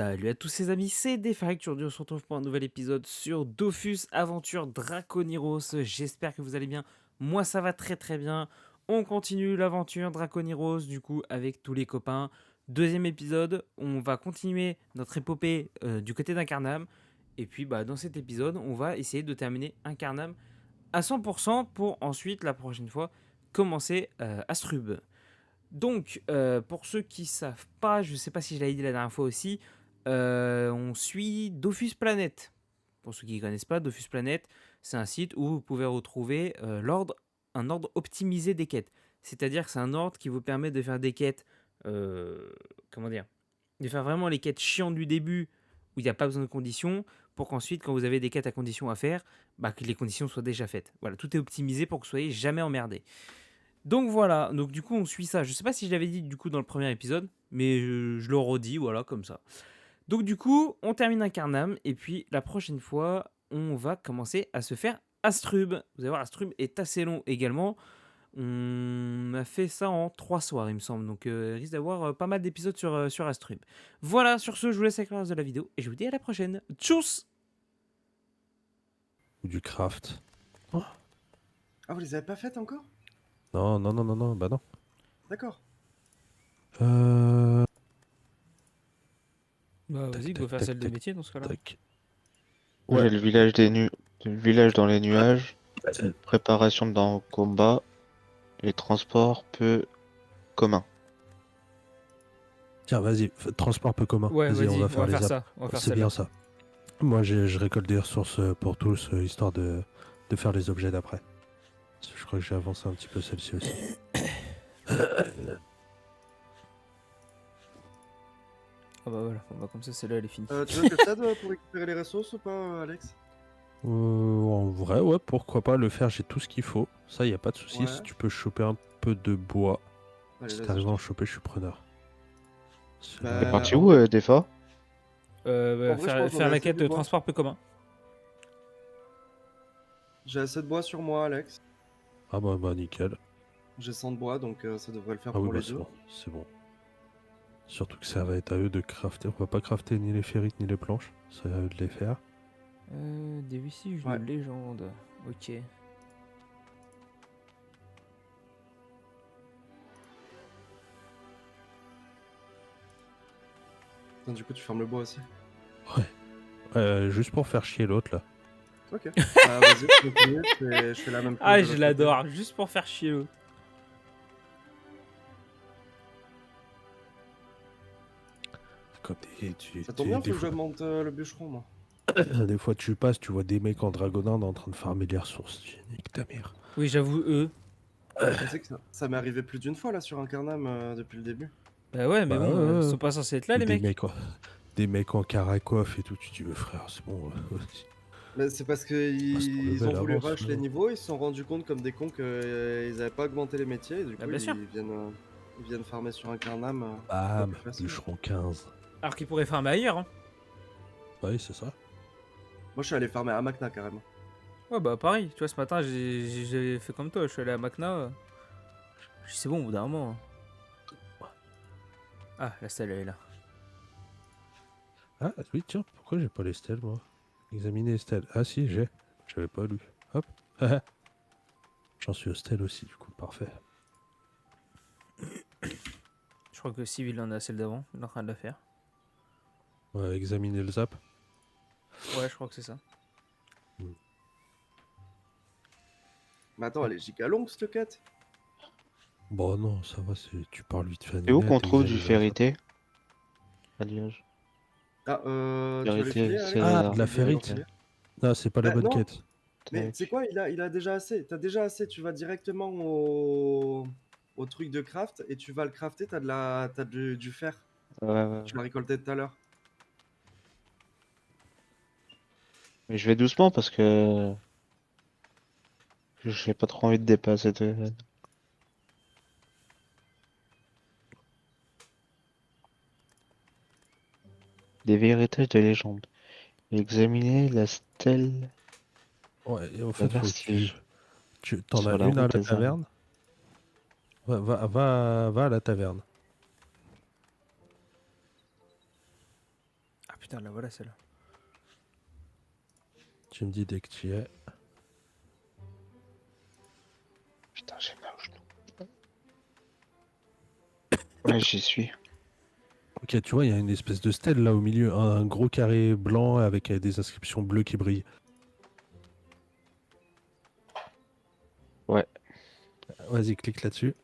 Salut à tous ces amis, c'est Deferic. Aujourd'hui on se retrouve pour un nouvel épisode sur Dofus Aventure Draconiros. J'espère que vous allez bien, moi ça va très très bien. On continue l'aventure Draconiros du coup avec tous les copains. Deuxième épisode, on va continuer notre épopée du côté d'Incarnam. Et puis dans cet épisode on va essayer de terminer Incarnam à 100% pour ensuite la prochaine fois commencer Astrub. Donc, pour ceux qui savent pas, je sais pas si je l'avais dit la dernière fois aussi, on suit Dofus Planet. Pour ceux qui ne connaissent pas, Dofus Planet, c'est un site où vous pouvez retrouver un ordre optimisé des quêtes. C'est-à-dire que c'est un ordre qui vous permet de faire des quêtes, comment dire, de faire vraiment les quêtes chiantes du début où il n'y a pas besoin de conditions, pour qu'ensuite, quand vous avez des quêtes à conditions à faire, que les conditions soient déjà faites. Voilà, tout est optimisé pour que vous soyez jamais emmerdé. Donc voilà, donc du coup on suit ça. Je sais pas si je l'avais dit du coup dans le premier épisode, mais je le redis, voilà, comme ça. Donc du coup, on termine Incarnam, et puis la prochaine fois, on va commencer à se faire Astrub. Vous allez voir, Astrub est assez long également. On a fait ça en 3 soirs, il me semble, donc il risque d'avoir pas mal d'épisodes sur Astrub. Voilà, sur ce, je vous laisse avec le reste de la vidéo, et je vous dis à la prochaine. Tchuss! Ou du craft. Oh. Ah, vous les avez pas faites encore? Non, non, non, non, non, bah non. D'accord. Euh... Bah Tac, vas-y, go tac, faire tac, celle de tac, métier dans ce cas-là. tac. J'ai Ouais. le village le village dans les nuages, préparation dans le combat, et transport peu commun. Tiens, vas-y, transport peu commun. Ouais, Vas-y, on vas-y, va on faire va les faire apps. ça, on va faire C'est celle-là. bien ça. Moi, je récolte des ressources pour tous, histoire de faire les objets d'après. Je crois que j'ai avancé un petit peu celle-ci aussi. Ah bah voilà, comme ça celle-là elle est finie. Tu veux que je t'aide pour récupérer les ressources ou pas, Alex? En vrai, ouais, pourquoi pas le faire, j'ai tout ce qu'il faut. Ça, y a pas de souci. Ouais. Si tu peux choper un peu de bois, Allez, si vas-y, t'arrives je à en te- choper, je suis preneur. Bah, T'es parti en où, vrai- Defa? En vrai, je pense qu'on faire a la assez quête de de bois. transport peu commun. J'ai assez de bois sur moi, Alex. Ah bah nickel. J'ai 100 de bois, donc ça devrait le faire Ah oui, pour bah les c'est deux. bon, c'est bon. Surtout que ça va être à eux de crafter. On va pas crafter ni les ferrites ni les planches. C'est à eux de les faire. Des vestiges Ouais. de légende. Ok. Attends, du coup, tu fermes le bois aussi. Juste pour faire chier l'autre là. Ok. Bah, vas-y, continue, je fais la même chose. Ah, de je l'autre l'adore, juste pour faire chier l'autre. Quand côté. Ça tombe bien, faut que j'augmente le bûcheron, moi. des fois tu passes, tu vois des mecs en dragoninde en train de farmer les ressources. Tu niques ta mère. Oui, j'avoue, eux. Tu sais que ça m'est arrivé plus d'une fois là sur Incarnam depuis le début. Bah ouais, mais Bah, bon, ils sont pas censés être là, les des mecs. des mecs en caracoff et tout. Tu dis, frère, c'est bon. Mais c'est parce Passe ton qu'ils level ont voulu avance, rush les non. niveaux, ils se sont rendus compte comme des cons qu'ils avaient pas augmenté les métiers et du Bah, coup bien sûr. ils viennent farmer sur Incarnam. Bam, plus facile. bûcheron 15. Alors qu'ils pourraient farmer ailleurs, hein. Oui, c'est ça. Moi je suis allé farmer à Makna carrément. Ouais, bah pareil. Tu vois, ce matin, j'ai fait comme toi. Je suis allé à Makna. Je dis, c'est bon, au bout d'un moment. Ah, la stèle, elle est là. Ah oui, tiens, pourquoi j'ai pas les stèles moi? Examiner les stèles. Ah si, j'ai. J'avais pas lu. Hop. J'en suis aux stèles aussi, du coup, parfait. Je crois que Civil en a celle d'avant. Il est en train de la faire. Ouais, examiner le zap. Ouais, je crois que c'est ça. Mais attends, elle est giga longue cette quête. Bon non, ça va, tu parles vite fait. Et où qu'on trouve du ferrité? Alliage. Ah, tu vas les Vérité, filer, c'est Alex? Ah, de la ferrite. Non, c'est pas la Bah, bonne non. quête. Mais tu sais quoi, il a déjà assez. T'as déjà assez, tu vas directement au truc de craft et tu vas le crafter, t'as du fer. Ouais. Tu l'as récolté tout à l'heure. Mais je vais doucement parce que j'ai pas trop envie de dépasser. Des véritages de légende. Examiner la stèle. Ouais, et en fait, faut que Vestige. tu t'en as Sur la une à route la des âmes. taverne. Va à la taverne. putain, là voilà celle-là. Tu me dis dès que tu y es. Putain, j'ai mal au genou. Ouais, j'y suis. Ok, tu vois, il y a une espèce de stèle là au milieu, un gros carré blanc avec des inscriptions bleues qui brillent. Ouais. Vas-y, clique là-dessus.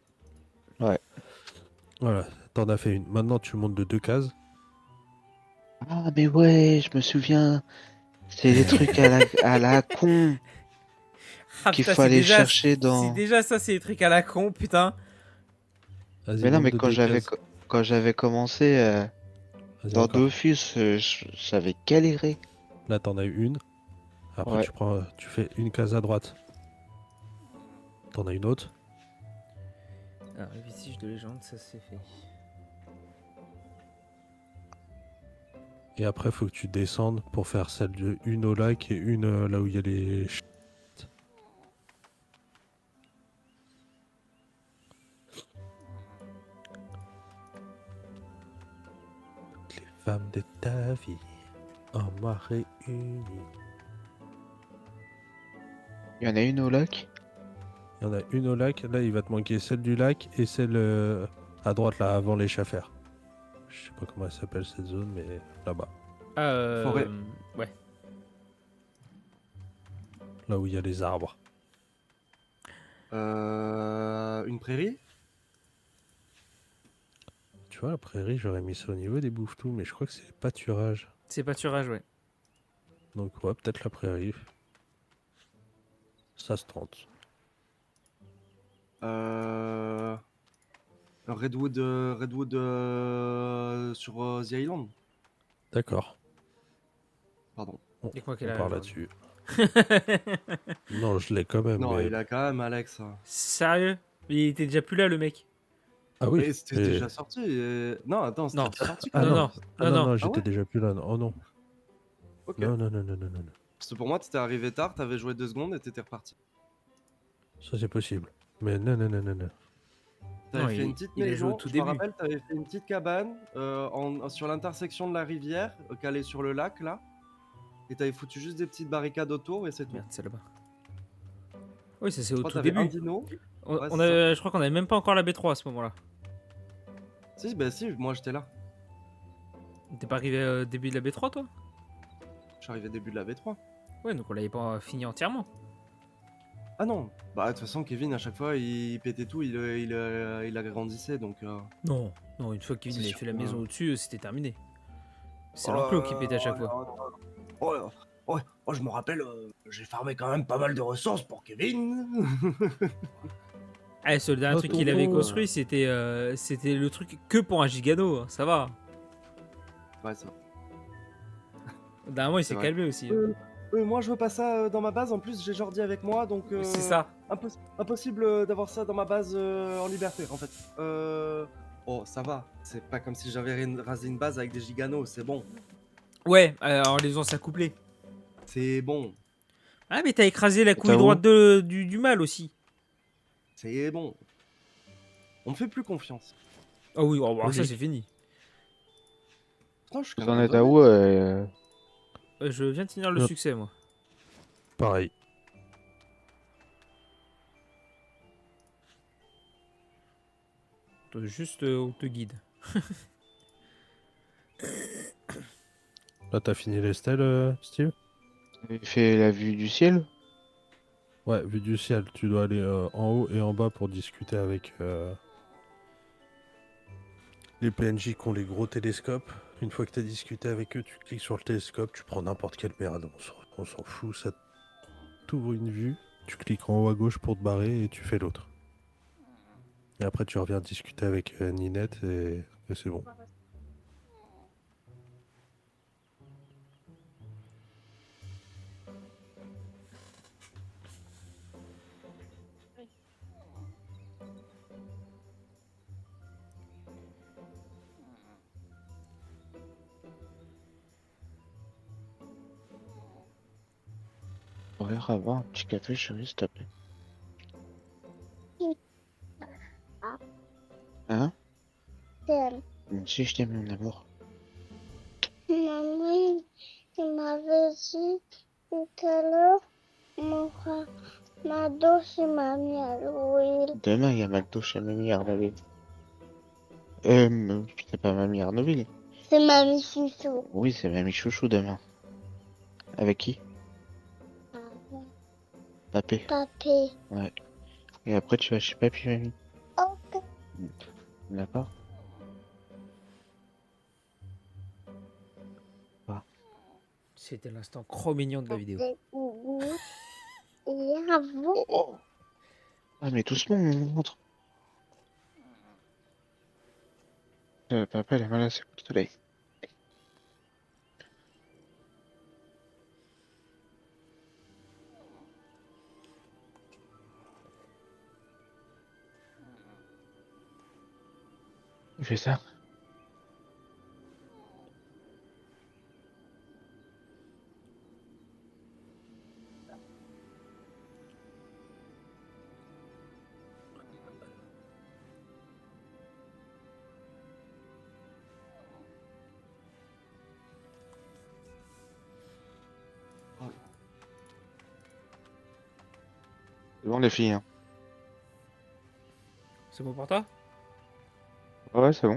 Ouais. Voilà, t'en as fait une. Maintenant, tu montes de 2 cases. Ah, mais ouais, je me souviens. C'est les trucs à la con Ah qu'il putain, faut aller chercher dans. ça, c'est des trucs à la con, putain. Vas-y, Mais non, monte mais de 2 cases. quand j'avais commencé Vas-y, dans encore. Dofus, j'avais galéré. Là, t'en as eu une. Après, Ouais. tu fais une case à droite. T'en as une autre. Alors, les vestiges de légende, ça c'est fait. Et après, faut que tu descendes pour faire celle de une au lac et une là où il y a les... Les femmes de ta vie en moi réunies. Il y en a une au lac. Il y en a une au lac. Là, il va te manquer celle du lac et celle à droite, là, avant l'échaffer. Je sais pas comment elle s'appelle cette zone, mais là-bas. Forêt. Ouais. Là où il y a les arbres. Une prairie? Tu vois, la prairie, j'aurais mis ça au niveau des bouffetous, mais je crois que c'est pâturage. C'est pâturage, ouais. Donc, ouais, peut-être la prairie. Ça se tente. Euh... Redwood sur The Island. D'accord. Pardon. Et quoi On qu'elle a, part genre. là-dessus. Non, je l'ai quand même, Non, mais... il a quand même Alex. Sérieux? Il était déjà plus là, le mec. Ah oui. Mais c'était mais- déjà sorti. Non, attends, Non. c'était sorti quand Ah Non, même. non. non, Ah non, non, non. non, Ah j'étais ouais? déjà plus là. Oh non. Ok. Non, non, non, non, non, non, non. Parce que pour moi, t'étais arrivé tard, t'avais joué 2 secondes et t'étais reparti. Ça, c'est possible. Mais non, non, non, non, non. T'avais Non, fait une petite il a joué au maison, tout je me début. rappelle, t'avais fait une petite cabane sur l'intersection de la rivière, calée sur le lac là. Et t'avais foutu juste des petites barricades autour et c'est tout. Merde, c'est là-bas. Oui, ça c'est Je au crois que tout t'avais un début. dino. On, Ouais, on c'est ça. avait, je crois qu'on avait même pas encore la B3 à ce moment-là. Si, bah si, moi j'étais là. T'es pas arrivé au début de la B3, toi? Je suis arrivé début de la V3. Ouais, donc on l'avait pas fini entièrement. Ah non, bah de toute façon, Kevin, à chaque fois, il pétait tout, il agrandissait donc. Non. Non, une fois que Kevin C'est avait sûr fait la que- maison au-dessus, c'était terminé. C'est l'enclos qui pétait à chaque fois. Ouais, ouais, ouais, je me rappelle, j'ai farmé quand même pas mal de ressources pour Kevin. Ah, le dernier Oh, truc qu'il avait tonton. construit, c'était le truc que pour un gigano, hein, ça va. Ouais, ça. D'un moment, il C'est s'est vrai. calmé aussi. Moi, je veux pas ça dans ma base. En plus, j'ai Jordi avec moi, donc C'est ça. impossible d'avoir ça dans ma base en liberté, en fait. Oh, ça va. C'est pas comme si j'avais rasé une base avec des giganos. C'est bon. Ouais, en les faisant s'accoupler. C'est bon. Ah, mais t'as écrasé la couille T'as où? droite du mal aussi. C'est bon. On me fait plus confiance. Ah oui, oh, bah, ça Logique. c'est fini. Putain, je suis Vous en capable êtes de à mettre. où Je viens de finir le Hop. succès, moi. Pareil. Juste, on te guide. Là, t'as fini les stèles, Steve? Vous avez fait la vue du ciel? Ouais, vue du ciel. Tu dois aller en haut et en bas pour discuter avec les PNJ qui ont les gros télescopes. Une fois que t'as discuté avec eux, tu cliques sur le télescope, tu prends n'importe quelle merde. On s'en fout, ça t'ouvre une vue. Tu cliques en haut à gauche pour te barrer et tu fais l'autre. Et après, tu reviens discuter avec Ninette et c'est bon. On verra avoir un petit café, chérie, s'il te plaît. Hein? Moi aussi, je t'aime, mon amour. Maman, il m'avait dit tout à l'heure, mon frère Mado chez mamie à l'huile. Demain, il y a McDo chez Mamie Arnaudville. C'est pas Mamie Arnaudville. C'est mamie Chouchou. Oui, c'est Mamie Chouchou demain. Avec qui? Papé. Papé. Ouais. Et après, tu vas chez Papy Mamie. Ok. D'accord? C'était l'instant cro-mignon de la vidéo. C'est Gougou. Et à vous. Ah, mais doucement, on montre. Papa, il a mal à ses coups de soleil. Il fait ça. C'est bon, les filles, hein. C'est bon pour toi? Ouais, c'est bon.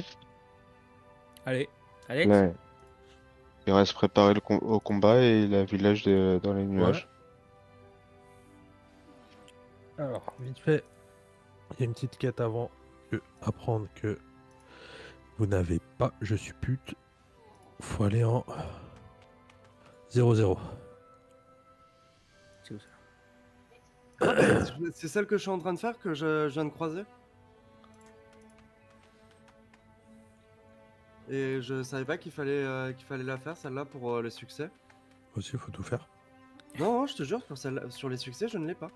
Allez, Alex. Là, il reste préparer au combat et la village dans les nuages. Alors, vite fait, il y a une petite quête avant que apprendre que vous n'avez pas je suis pute. Faut aller en 0-0. C'est où ça? C'est celle que je suis en train de faire que je viens de croiser. Et je savais pas qu'il fallait la faire celle-là pour le succès. Aussi, il faut tout faire. Non, je te jure, sur les succès, je ne l'ai pas.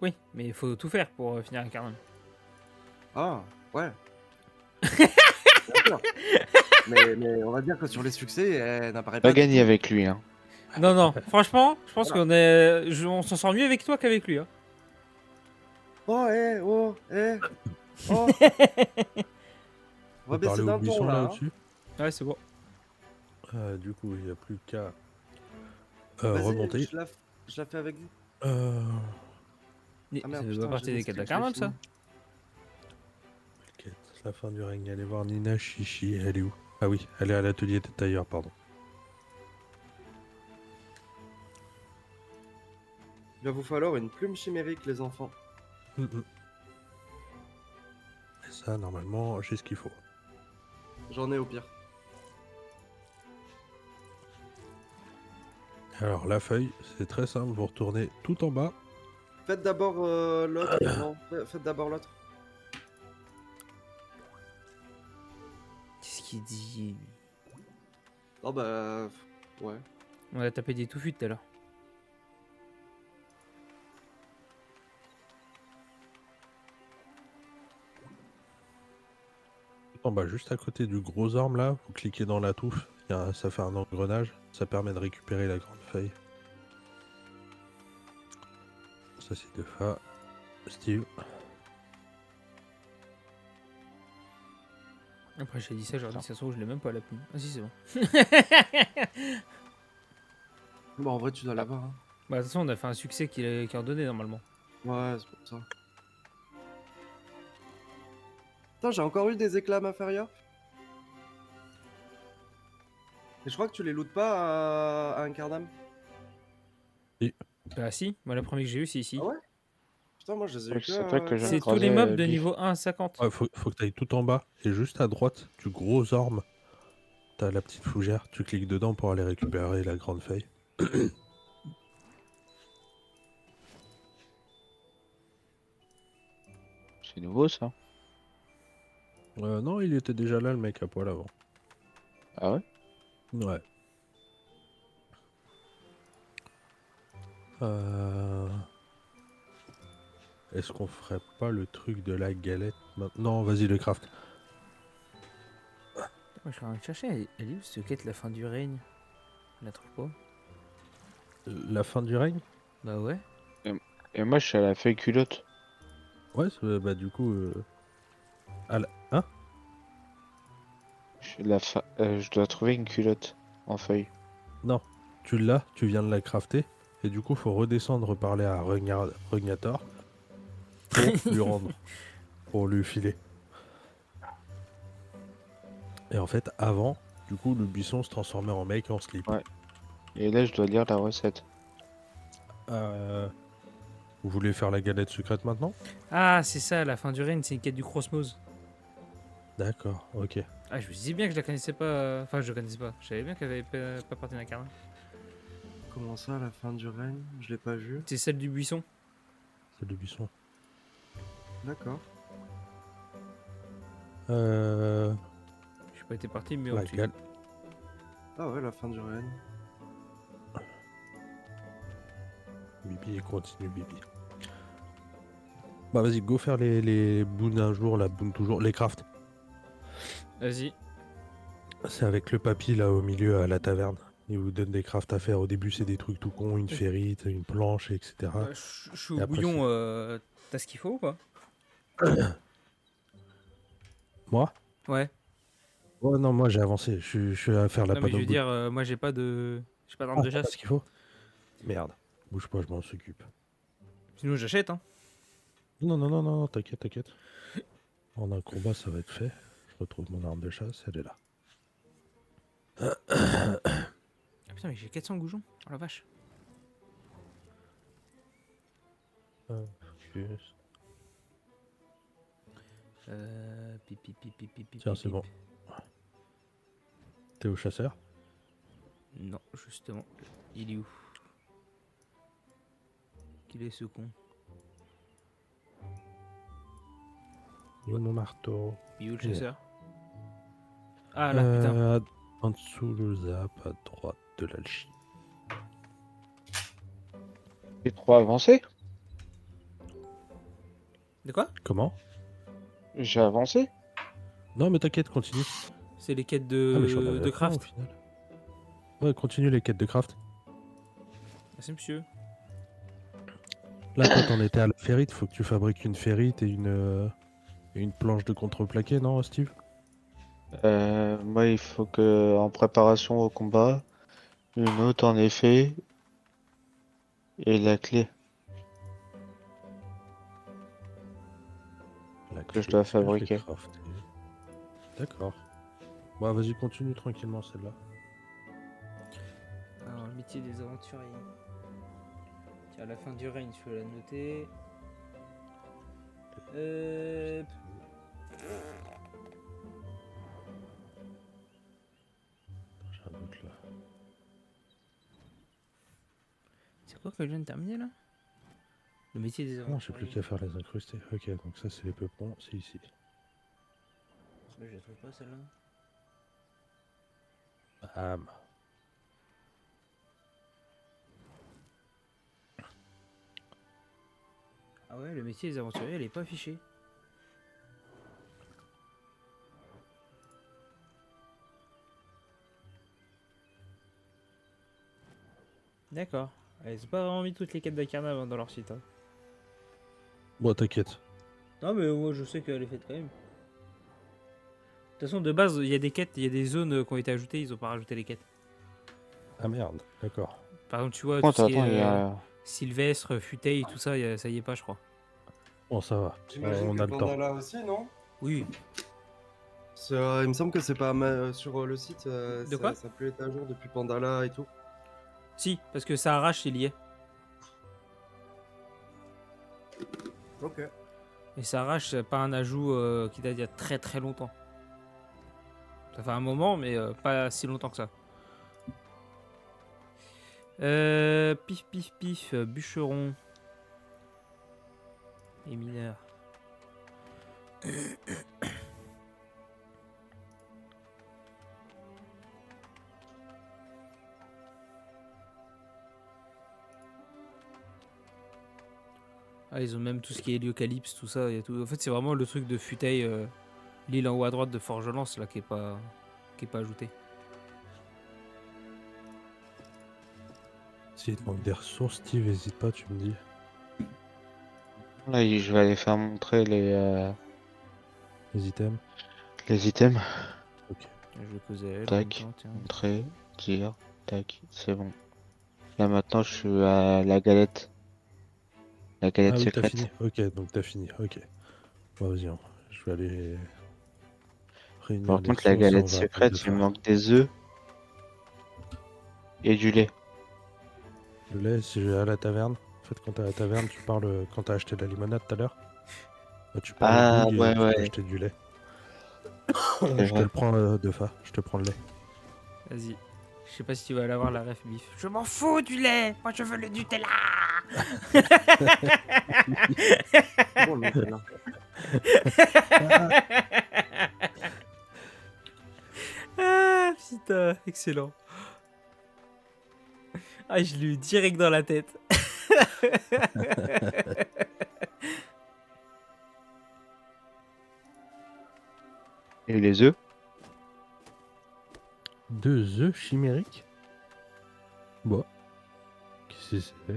Oui, mais il faut tout faire pour finir un carnum. Ah, ouais. Bien sûr. Mais on va dire que sur les succès, elle n'apparaît pas. Pas du gagner tout. avec lui, hein. Non, non, franchement, je pense on s'en sort mieux avec toi qu'avec lui. Hein. Oh, oh. On va Faut baisser parler au d'un ton buisson là là. au-dessus. Ouais, c'est bon. Du coup, il n'y a plus qu'à Vas-y, remonter. je la fais avec vous. Ça merde, fait putain, pas partie j'ai des laissé quêtes de que je l'ai carnum, ça? fini. Quête, la fin du règne. Allez voir Nina Chichi. Elle est où? Ah oui, elle est à l'atelier des tailleurs, pardon. Il va vous falloir une plume chimérique, les enfants. Et ça, normalement, j'ai ce qu'il faut. J'en ai au pire. Alors, la feuille, c'est très simple. Vous retournez tout en bas. Faites d'abord l'autre. Non, faites d'abord l'autre. Qu'est-ce qu'il dit? Oh bah. Ouais. On a tapé des touffus tout à l'heure. Tout en bas, juste à côté du gros orme là, vous cliquez dans la touffe. Ça fait un engrenage. Ça permet de récupérer la grande feuille. Ça, c'est de fa. Steve. Après, j'ai dit ça, j'aurais dit ça se trouve, je l'ai même pas la plume. Ah, si, c'est bon. Bon, en vrai, tu dois l'avoir. Hein. Bah, de toute façon, on a fait un succès qui est ordonné normalement. Ouais, c'est pour ça. Putain, j'ai encore eu des éclats inférieurs. Et je crois que tu les lootes pas à un quart d'âme. Bah, si, moi, le premier que j'ai eu, c'est ici. Ah ouais? Putain, moi je les ai eu que. C'est toi que j'ai C'est tous croisé, les mobs de Biff. niveau 1 à 50. Ouais, faut que tu ailles tout en bas. Et juste à droite du gros orme, t'as la petite fougère. Tu cliques dedans pour aller récupérer la grande feuille. C'est nouveau, ça. Non, il était déjà là, le mec à poil avant. Ah ouais? Ouais. Est-ce qu'on ferait pas le truc de la galette maintenant? Vas-y, le craft. Moi, je suis en train de chercher. Elle est où cette quête, la fin du règne? Je la trouve pas. La fin du règne? Bah, ouais. Et moi, je suis à la feuille culotte. Ouais, bah du coup... Hein? Je dois trouver une culotte en feuille. Non, tu l'as, tu viens de la crafter. Et du coup, faut redescendre reparler à Rugnator pour lui rendre, pour lui filer. Et en fait, avant, du coup, le buisson se transformait en mec en slip. Ouais. Et là, je dois lire la recette. Vous voulez faire la galette secrète maintenant? Ah, c'est ça, la fin du règne, c'est une quête du Crossmose. D'accord, ok. Ah, je me disais bien que je la connaissais pas. Enfin, je la connaissais pas. Je savais bien qu'elle avait pas parti d'un carnet. Comment ça, la fin du règne? Je l'ai pas vu. C'est celle du buisson. C'est le buisson. D'accord. Je suis pas été parti, mais La au-dessus. galette. Ah ouais, la fin du règne. Bibi et continue Bibi. Bah vas-y, go faire les boons un jour, la boon toujours, les crafts. Vas-y. C'est avec le papy là au milieu à la taverne. Il vous donne des crafts à faire. Au début, c'est des trucs tout cons, une ferrite, une planche, etc. Je suis Et au après, bouillon. T'as ce qu'il faut ou pas? Moi? Ouais. Ouais, non, moi j'ai avancé. Je suis à faire la Non, mais panne je au veux bout. dire, moi j'ai pas d'arme de T'as pas chasse. ce qu'il faut? Merde. Bouge pas, je m'en occupe. Sinon, j'achète, hein. Non, non, non, non, non, t'inquiète, t'inquiète. En un combat, ça va être fait. Je retrouve mon arme de chasse, elle est là. Ah putain, mais j'ai 400 goujons. Oh la vache. Juste. Tiens, c'est bon. T'es au chasseur? Non, justement. Il est où? Qu'il est ce con? Il est où mon marteau? Il est où le Il est chasseur? Ah là, putain. En dessous le zap, à droite de l'alchimie. T'es trop avancé? De quoi? Comment? J'ai avancé? Non, mais t'inquiète, continue. C'est les quêtes Ah, mais je suis en de avais plein, au craft. final. Ouais, continue les quêtes de craft. Merci, monsieur. Là, toi, t'en étais à la ferrite. Faut que tu fabriques une ferrite et une planche de contreplaqué, non, Steve? Moi, il faut que, en préparation au combat, une autre en effet, et la clé. Que je dois Est-ce que je l'ai fabriquer. crafté? D'accord. Bah, vas-y, continue tranquillement celle-là. Alors, le métier des aventuriers. Tiens, à la fin du règne, je vais la noter. J'ai un doute là. C'est quoi que je viens de terminer là? Le métier des Non, j'ai aventuriers. plus qu'à faire les incrustés. Ok, donc ça, c'est les peupons. C'est ici. Mais je la trouve pas celle-là. Bam. Ah ouais, le métier des aventuriers, elle est pas affichée. D'accord. Ils ont pas vraiment mis toutes les quêtes d'Akarna dans leur site. Hein. Bon, t'inquiète. Non, mais moi je sais qu'elle est faite quand même. De toute façon, de base, il y a des quêtes, il y a des zones qui ont été ajoutées, ils ont pas rajouté les quêtes. Ah merde, d'accord. Par exemple, tu vois, Oh, tout ce qui attends, est il y a... Sylvestre, Futeil, tout ça, ça y est pas, je crois. Bon, ça va. J'imagine On que a le temps. Pandala aussi, non? Oui. Il me semble que c'est pas sur le site. De quoi? Ça a plus été à jour depuis Pandala et tout. Si, parce que ça arrache, il y est. Ok. Et ça arrache, c'est pas un ajout qui date d'il y a très très longtemps. Ça fait un moment, mais pas si longtemps que ça. Pif pif pif, bûcheron. Et mineur. Ah, ils ont même tout ce qui est l'eucalypse, tout ça. Y a tout. En fait, c'est vraiment le truc de Futeil, l'île en haut à droite de Forgelance, là, qui est pas ajouté. Si il te manque des ressources, Steve, hésite pas, tu me dis. Là, je vais aller faire montrer Les items. les items. Ok. Je causais elle en même Tac. temps, tiens. Entrée, tir, tac, c'est bon. Là maintenant je suis à la galette. La galette Ah oui, t'as secrète. fini. Ok, donc t'as fini. Ok. Bon, vas-y, je vais aller réunir Par les contre la ressources et on galette va appeler deux secrète, il me fois. manque des œufs et du lait. Le lait, si je vais à la taverne. En fait, quand t'es à la taverne, tu parles quand t'as acheté de la limonade tout à l'heure. Bah, tu parles au Ah boug et ouais tu peux ouais, acheter du lait. c'est Je te vrai. le prends deux fois. Je te prends le lait. Vas-y. Je sais pas si tu vas l'avoir la ref bif. Je m'en fous du lait. Moi je veux le Nutella. Bon, le Nutella. Ah putain, excellent. Ah, je l'ai eu direct dans la tête. Et les œufs? 2 œufs chimériques. Bon. Qu'est-ce que c'est?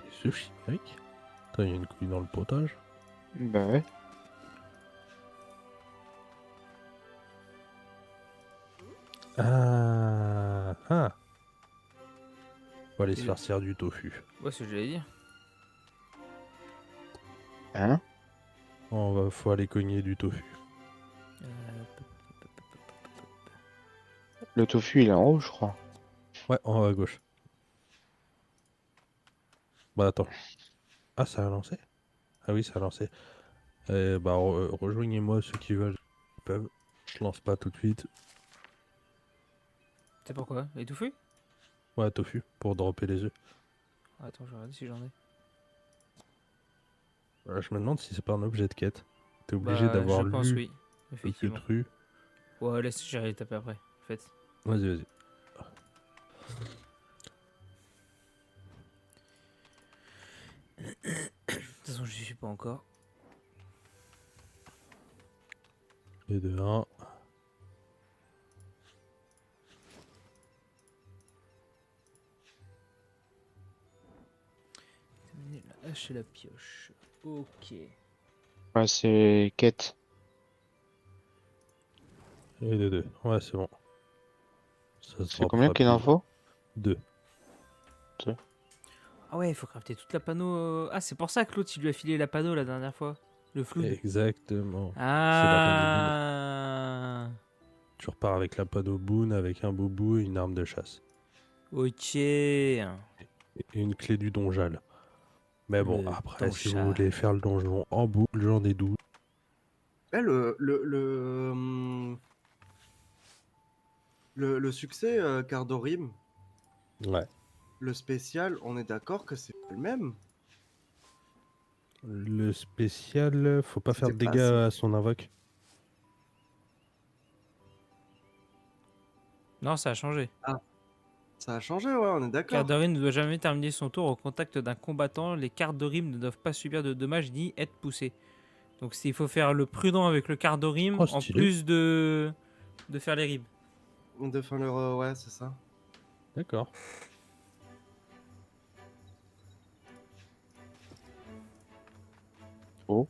Des œufs chimériques? Attends, il y a une couille dans le potage. Bah ouais. Ah ah. On va aller se Et- faire cirer du tofu. Ouais, c'est ce que j'allais dire. Hein? Faut aller cogner du tofu. Euh, Le tofu il est en haut je crois. Ouais, en haut à gauche. Bah attends. Ah, ça a lancé? Ah oui, ça a lancé. Bah rejoignez-moi ceux qui veulent. Ils peuvent. Je lance pas tout de suite. C'est pourquoi? Étouffé? Ouais, tofu, pour dropper les œufs. Attends, je vais regarder si j'en ai. Je me demande si c'est pas un objet de quête. T'es obligé Bah, je d'avoir pense lu oui. le Effectivement. truc. Ouais, laisse, j'irai taper après. En fait. Vas-y, vas-y. De toute façon, je suis pas encore. Et de 1. Terminer la hache et la pioche. Ok. Ouais c'est quête. Et de 2. Ouais, c'est bon. Ça se C'est combien droppera qu'il plus. en faut? 2. Ah ouais, il faut crafter toute la panneau. Ah, c'est pour ça que l'autre il lui a filé la panneau la dernière fois. Le flou. Exactement. C'est la panneau boon. Ah. Tu repars avec la panneau boon, avec un boubou et une arme de chasse. Ok. Et une clé du donjal. Mais bon, Le après, si vous donjal. voulez faire le donjon en boucle, j'en ai 12. Eh, le succès Cardorim, Ouais. le spécial, on est d'accord que c'est pas le même. Le spécial, faut pas faire de C'était pas dégâts assez. à son invoque. Non, ça a changé. Ça a changé, ouais, on est d'accord. Carte de rime ne doit jamais terminer son tour au contact d'un combattant. Les cartes de rime ne doivent pas subir de dommages ni être poussées. Donc il faut faire le prudent avec le quart de rime Oh, en stylé. plus de faire les rimes. De fin leur, ouais, c'est ça. D'accord. Oh.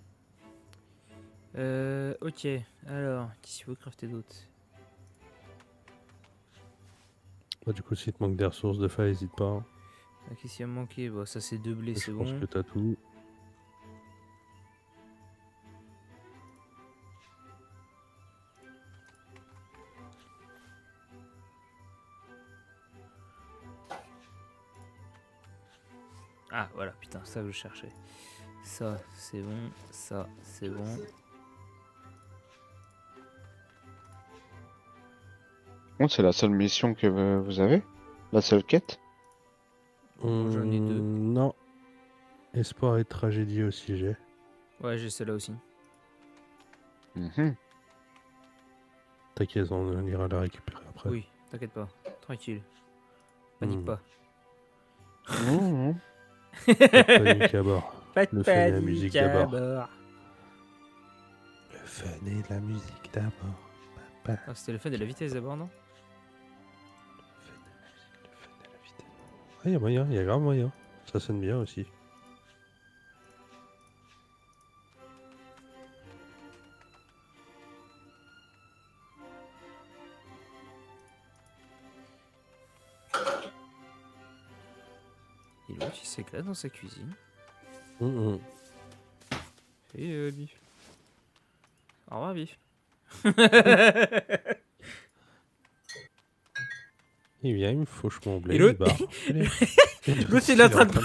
Ok, alors, qu'est-ce qu'il faut crafter d'autre? Bah, du coup, si te manque des ressources de fa, n'hésite pas. Hein. Ah, qu'est-ce qu'il a manqué? Bon, ça c'est 2 blés, Je c'est pense bon. que t'as tout. Ah, voilà, putain, ça que je cherchais. Ça, c'est bon. Ça, c'est bon. Bon, c'est la seule mission que vous avez? La seule quête? Moi, j'en ai 2. Non. Espoir et tragédie aussi, j'ai. Ouais, j'ai celle-là aussi. Mhm. T'inquiète, on ira la récupérer après. Oui, t'inquiète pas. Tranquille. Panique Hmm. pas. Mhm. Pas de panique à bord. Pas de Le fun et la panique musique à d'abord. bord. Le fun et la musique d'abord. Ah, c'était le fun et la vitesse d'abord, non? Le fun et la vitesse. Ah, y a moyen, y a grave moyen. Ça sonne bien aussi. l'autre, il s'éclate dans sa cuisine. Mhm. Et Bif. Au revoir, Bif. Il vient, il me fauche mon blé, Et il l'autre- barre. Allez. L'autre, il est en train de-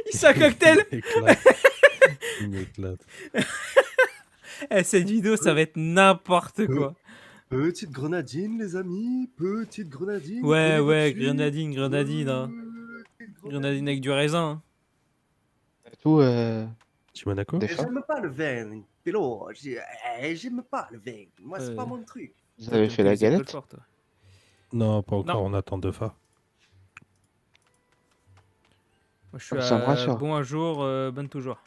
Il s'est un cocktail. Il m'éclate. Il m'éclate. Eh, cette vidéo, ça va être n'importe quoi. Petite grenadine, les amis. Petite grenadine. Ouais, collez-vous ouais, dessus. grenadine, grenadine. Hein. Petite Grenadine avec du raisin. Hein. Et tout, Petit Monaco des Et fins. j'aime pas le vin, Pélo. J'aime pas le vin. Moi, c'est pas Ouais. mon truc. Vous avez T'aimes fait que la les alcools galette? forts, toi. Non, pas encore, Non. on attend 2 fois. Moi, je suis Ça me rassure. bon un jour, bonne toujours.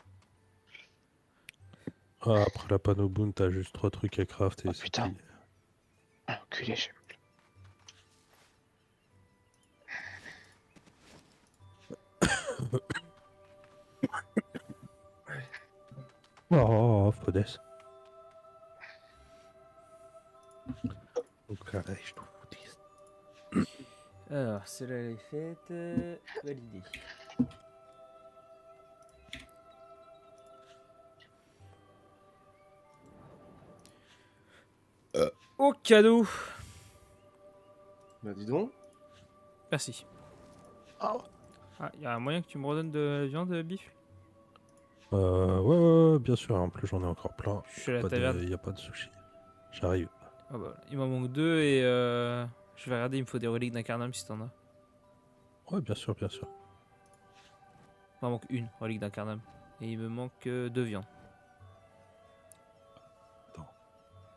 Ah, après la Panoboon, t'as juste 3 trucs à crafter. Ah, c'est putain. plié. Ah, enculé, j'aime plus. Oh, Fodes. Donc là, je trouve foutiste. Alors, celle-là, elle est faite. Validée. Au cadeau. Bah, dis donc. Merci. Ah. Ah, y a un moyen que tu me redonnes de la viande, Bif? Ouais, bien sûr. En plus, j'en ai encore plein. Je suis à la Pas taverne. de... Y a pas de sushi. J'arrive. Ah bah, il m'en manque 2 et je vais regarder, il me faut des reliques d'incarnam si t'en as. Ouais, bien sûr, bien sûr. Il m'en manque une relique d'incarnam. Et il me manque 2 viandes.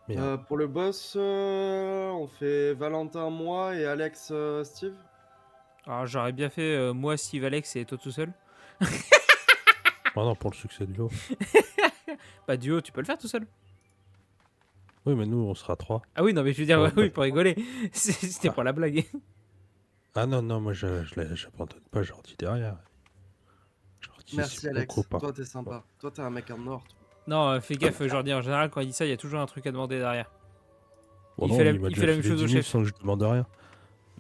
Merde. Pour le boss, on fait Valentin, moi et Alex, Steve. Alors j'aurais bien fait moi, Steve, Alex et toi tout seul. Oh non, pour le succès du haut. Bah duo, tu peux le faire tout seul. Oui, mais nous, on sera 3. Ah oui, non mais je veux dire, Ouais, ouais, oui, bah, pour rigoler. C'était Ah. pour la blague. Ah non, moi, j'abandonne pas, je leur dis derrière. Je leur dis, Merci, c'est mon Alex. copain. Toi, t'es sympa. Toi, t'es un mec en or. toi. Non, fais gaffe, je leur dis en général, quand il dit ça, il y a toujours un truc à demander derrière. Bon, Il non, fait la- m'a il déjà fait la même filé chose au 10 000 chef. sans que je demande rien.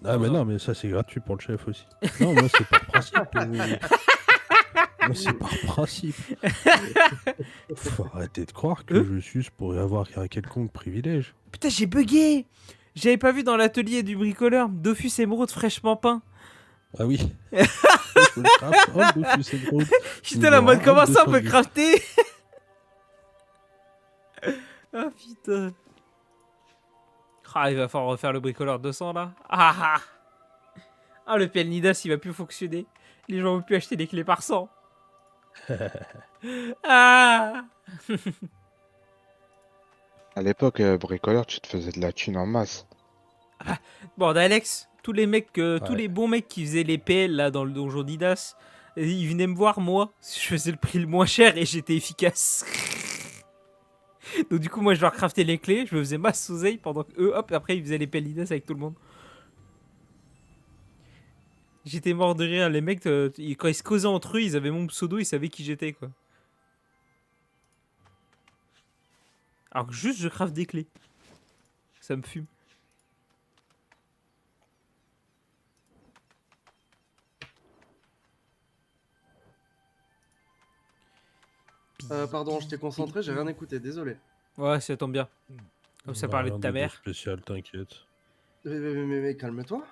Ah, Non, mais non. non, mais ça, c'est gratuit pour le chef aussi. Non, moi, c'est par principe. Moi, c'est par principe. Faut arrêter de croire que je suis pour avoir un quelconque privilège. Putain, j'ai bugué. J'avais pas vu dans l'atelier du bricoleur Dofus émeraude fraîchement peint. Ah oui. Faut le craft, hop, Dofus émeraude. J'étais là en mode Niveau comment un, ça on peut 210. crafter. Ah putain. Ah, il va falloir refaire le bricoleur 200 là. Ah, le PL Nidas il va plus fonctionner. Les gens vont plus acheter les clés par 100. Ah. À l'époque, bricoleur, tu te faisais de la thune en masse. Bon, Alex, tous les mecs, tous Ouais. les bons mecs qui faisaient les PL là dans le donjon Nidas, ils venaient me voir moi. Je faisais le prix le moins cher et j'étais efficace. Donc du coup moi je leur craftais les clés, je me faisais masse oseille pendant que eux, hop, après ils faisaient les PL Nidas avec tout le monde. J'étais mort de rire, les mecs, quand ils se causaient entre eux, ils avaient mon pseudo, ils savaient qui j'étais quoi. Alors que juste je craft des clés. Ça me fume. Pardon, je t'ai concentré, j'ai rien écouté, désolé. Ouais, ça tombe bien. Comme ça Bah, parlait rien de ta mère. spécial, t'inquiète. Mais calme-toi.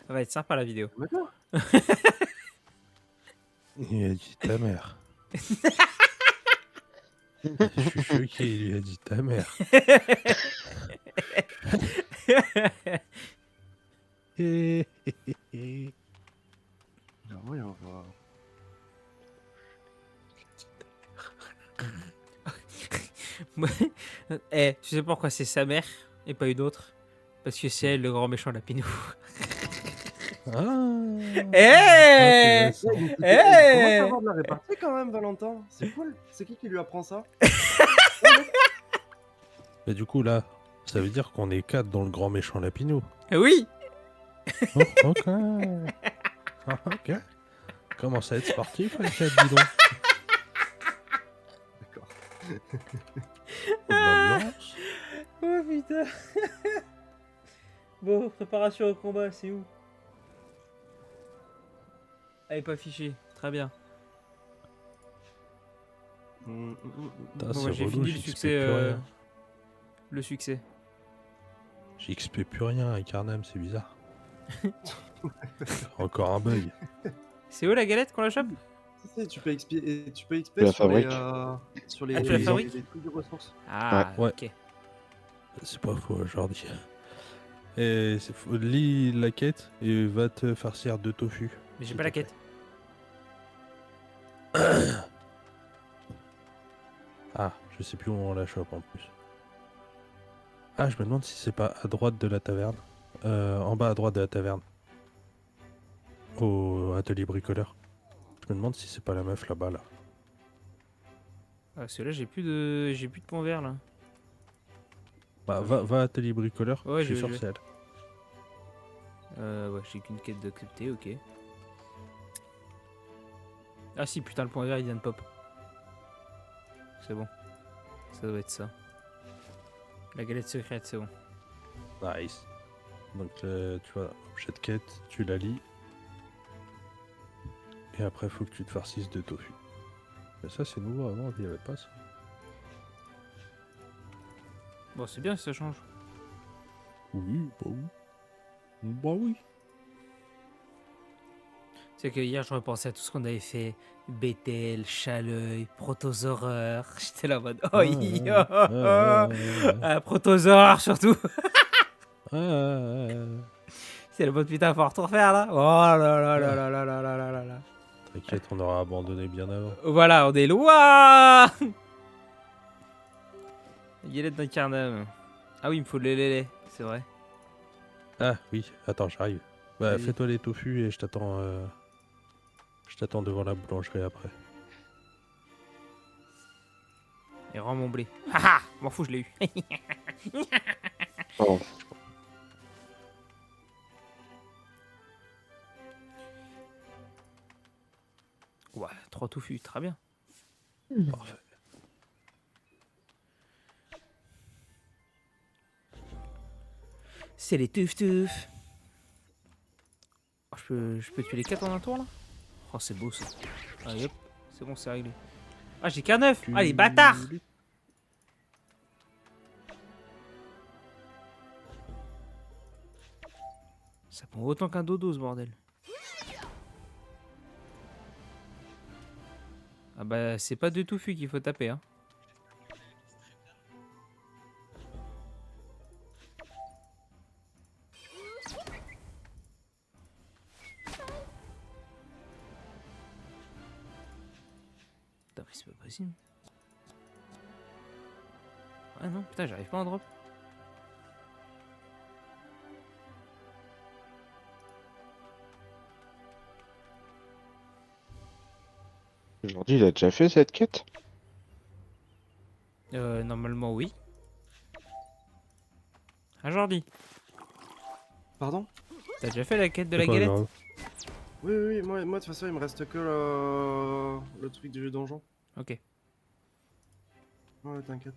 Ça va être sympa la vidéo. Calme-toi. Il a dit ta mère. Je suis choqué, il lui a dit ta mère. Voyons voir. Eh, tu sais pourquoi c'est sa mère et pas une autre? Parce que c'est elle le grand méchant lapinou. Ouais, Eh mais il Eh commence à avoir de la répartie quand même, Valentin. C'est cool. C'est qui lui apprend ça? Mais du coup, là, ça veut dire qu'on est 4 dans le grand méchant Lapinou. Oui. Oh, ok. Ah, ok. Commence à être sportif, les 4, dis donc. D'accord. Faut de l'ambiance. Oh putain. Bon, préparation au combat, c'est où? Elle est pas affichée. Très bien. Putain, Bon, c'est bah, j'ai relou, fini le j'XP succès. plus rien. Le succès. J'XP plus rien avec Arnhem, c'est bizarre. Encore un bug. C'est où la galette qu'on la chope? Si, tu peux XP, et tu peux XP Tu la sur les, fabriques. sur Ah, tu la fabriques? les trucs de ressources. Ah, Ouais. ok. C'est pas faux, Jordi. Et lis la quête et va te farcir de tofu. Mais j'ai s'il pas la te plaît. quête. Ah, je sais plus où on la chope en plus. Ah, je me demande si c'est pas à droite de la taverne. En bas à droite de la taverne. Au atelier bricoleur. Je me demande si c'est pas la meuf là-bas là. Ah, parce que là, j'ai plus de points verts là. Bah, va à atelier bricoleur, Ouais, je suis je sûr vais, que c'est elle. Ouais, j'ai qu'une quête d'accepter, ok. Ah si, putain, le point vert il vient de pop. C'est bon. Ça doit être ça. La galette secrète, c'est bon. Nice. Donc tu vois, objet de quête, tu la lis. Et après faut que tu te farcisses de tofu. Mais ça c'est nouveau, avant il n'y avait pas ça. Bon, c'est bien si ça change. Oui, bah oui. Bah oui. C'est que hier, je repensais à tout ce qu'on avait fait. Bethel, Chaleuil, Protosaureur. J'étais là en mode. Oh, Protosaureur surtout. C'est le mode putain, faut tout refaire là. Oh là là là là là là là là là là. T'inquiète, on aura abandonné bien avant. Voilà, on est loin. Galette d'un carnam. Ah oui, il me faut le lélé, c'est vrai. Ah oui, attends, j'arrive. Bah, Vas-y. fais-toi les tofu et je t'attends. Je t'attends devant la boulangerie après. Et rends mon blé. Haha, m'en fous, je l'ai eu. Oh. Ouais, 3 touffus, très bien. Parfait. C'est les teuf. Oh, je peux tuer les 4 en un tour là. Oh, c'est beau ça. Allez hop, c'est bon, c'est réglé. Ah, j'ai qu'un 9. Ah, les bâtards. Ça prend autant qu'un dodo ce bordel. Ah bah, c'est pas de touffu qu'il faut taper, hein. Putain, mais c'est pas possible. Ah non, putain, j'arrive pas à en drop. Aujourd'hui, il a déjà fait cette quête? Normalement, oui. Ah, Jordi, Pardon? t'as déjà fait la quête de C'est la pas galette? grave. Oui, oui, oui, moi de toute façon il me reste que le truc du donjon. Ok. Ouais, t'inquiète.